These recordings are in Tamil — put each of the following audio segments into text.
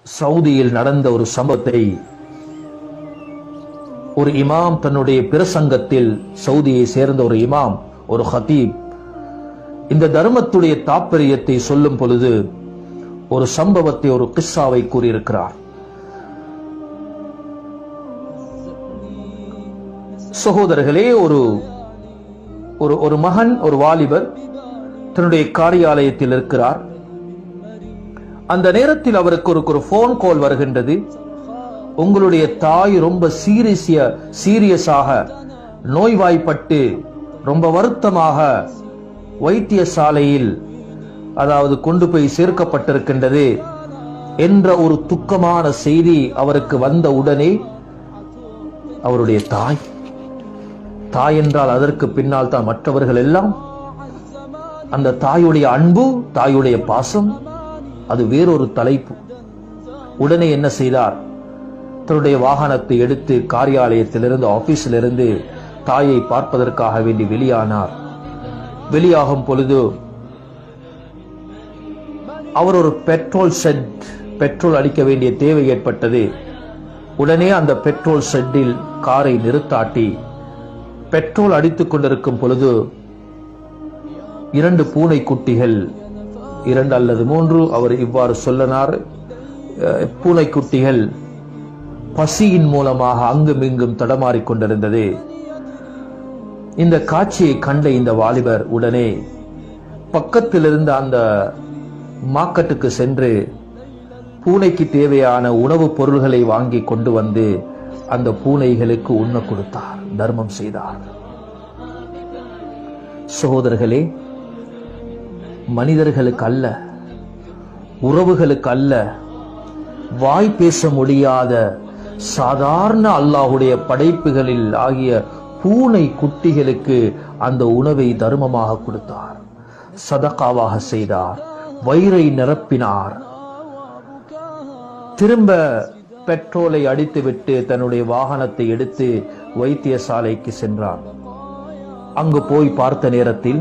சவுதியில் நடந்த ஒரு சம்பவத்தை ஒரு இமாம் தன்னுடைய பிரசங்கத்தில், சவுதியை சேர்ந்த ஒரு இமாம், ஒரு ஹதீப், இந்த தர்மத்துடைய தாற்பயத்தை சொல்லும் பொழுது ஒரு சம்பவத்தை, ஒரு கிஸ்ஸாவை கூறியிருக்கிறார். சகோதரர்களே, ஒரு மகன், ஒரு வாலிபர் தன்னுடைய காரியாலயத்தில் இருக்கிறார். அந்த நேரத்தில் அவருக்கு ஒரு போன் கால் வருகின்றது. உங்களுடைய தாய் ரொம்ப சீரியஸாக நோய்வாய்ப்பட்டு ரொம்ப வருத்தமாக வைத்தியசாலையில், அதாவது கொண்டு போய் சேர்க்கப்பட்டிருக்கின்றது என்ற ஒரு துக்கமான செய்தி அவருக்கு வந்த உடனே அவருடைய தாய் என்றால் அதற்கு பின்னால் தான் மற்றவர்கள் எல்லாம், அந்த தாயுடைய அன்பு, தாயுடைய பாசம், அது வேறொரு தலைப்பு. உடனே என்ன செய்தார்? தன்னுடைய வாகனத்தை எடுத்து காரியாலயத்திலிருந்து, ஆபீஸிலிருந்து தாயை பார்ப்பதற்காக வேண்டி வெளியானார். வெளியாகும் பொழுது அவர் ஒரு பெட்ரோல் அடிக்க வேண்டிய தேவை ஏற்பட்டது. உடனே அந்த பெட்ரோல் ஷெட்டில் காரை நிறுத்தாட்டி பெட்ரோல் அடித்துக் கொண்டிருக்கும் பொழுது 2 பூனை குட்டிகள், 2 அல்லது 3, அவர் இவ்வாறு சொல்லனார், பூனைக்குட்டிகள் பசியின் மூலமாக அங்கும் இங்கும் தடமாறிக் கொண்டிருந்தது. இந்த காட்சியை கண்ட இந்த வாலிபர் உடனே பக்கத்தில் இருந்த அந்த மார்க்கெட்டுக்கு சென்று பூனைக்கு தேவையான உணவுப் பொருள்களை வாங்கி கொண்டு வந்து அந்த பூனைகளுக்கு உண்ண கொடுத்தார், தர்மம் செய்தார். சகோதரர்களே, மனிதர்களுக்கு அல்ல, உறவுகளுக்கு அல்ல, வாய் பேச முடியாத சாதாரண அல்லாஹுடைய படைப்புகளில் ஆகிய பூனை குட்டிகளுக்கு அந்த உணவை தர்மமாக கொடுத்தார், சதகாவாக செய்தார், வயிறை நிரப்பினார். திரும்ப பெட்ரோலை அடித்துவிட்டு தன்னுடைய வாகனத்தை எடுத்து வைத்தியசாலைக்கு சென்றார். அங்கு போய் பார்த்த நேரத்தில்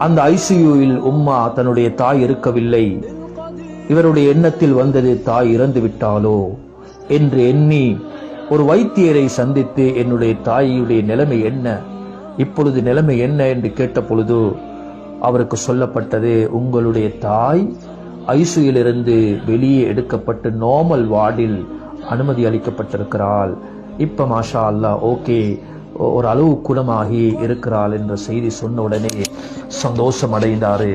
அந்த ஐசியூவில் உம்மா, தன்னுடைய தாய் இருக்கவில்லை. இவருடைய எண்ணத்தில் வந்தது, தாய் இறந்து விட்டாலோ என்று எண்ணி ஒரு வைத்தியரை சந்தித்து, என்னுடைய தாயுடைய நிலைமை என்ன, இப்பொழுது நிலைமை என்ன என்று கேட்ட பொழுது அவருக்கு சொல்லப்பட்டது, உங்களுடைய தாய் ஐசியூவிலிருந்து வெளியே எடுக்கப்பட்டு நார்மல் வார்டில் அனுமதி அளிக்கப்பட்டிருக்கிறாள். இப்ப மாஷா அல்லாஹ் ஓகே, ஒரு அளவு குணமாகி இருக்கிறாள் என்ற செய்தி சொன்ன உடனே சந்தோஷம் அடைந்தாரு.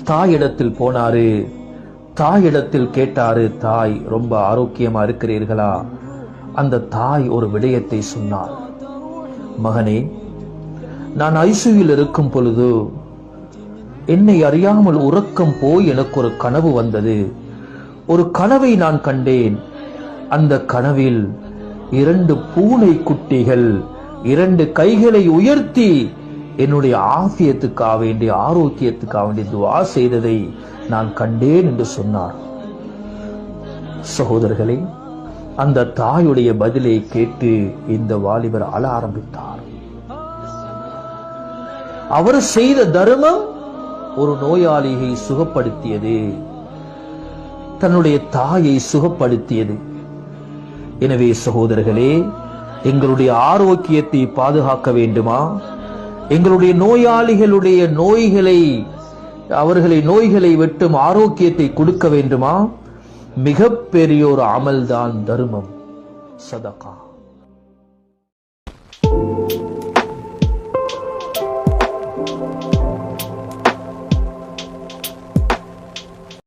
தாயிடத்தில் போனாரு, தாயிடத்தில் கேட்டாரு, தாய் ரொம்ப ஆரோக்கியமா இருக்கிறீர்களா? அந்த தாய் ஒரு விடயத்தை சொன்னார், மகனே, நான் ஐசியூவில் இருக்கும் பொழுது என்னை அறியாமல் உறக்கம் போய் எனக்கு ஒரு கனவு வந்தது. ஒரு கனவை நான் கண்டேன். அந்த கனவில் 2 பூனை குட்டிகள் 2 கைகளை உயர்த்தி என்னுடைய ஆஃபியத்துக்காக வேண்டிய, ஆரோக்கியத்துக்காக வேண்டிய துஆ செய்ததை நான் கண்டேன் என்று சொன்னார். சகோதரர்களே, அந்த தாயுடைய பதிலை கேட்டு இந்த வாலிபர் அழ ஆரம்பித்தார். அவர் செய்த தர்மம் ஒரு நோயாளியை சுகப்படுத்தியது, தன்னுடைய தாயை சுகப்படுத்தியது. எனவே சகோதரர்களே, எங்களுடைய ஆரோக்கியத்தை பாதுகாக்க வேண்டுமா? எங்களுடைய நோயாளிகளுடைய நோய்களை வெட்டும் ஆரோக்கியத்தை கொடுக்க வேண்டுமா? மிகப்பெரிய ஒரு அமல்தான் தர்மம், சதகா.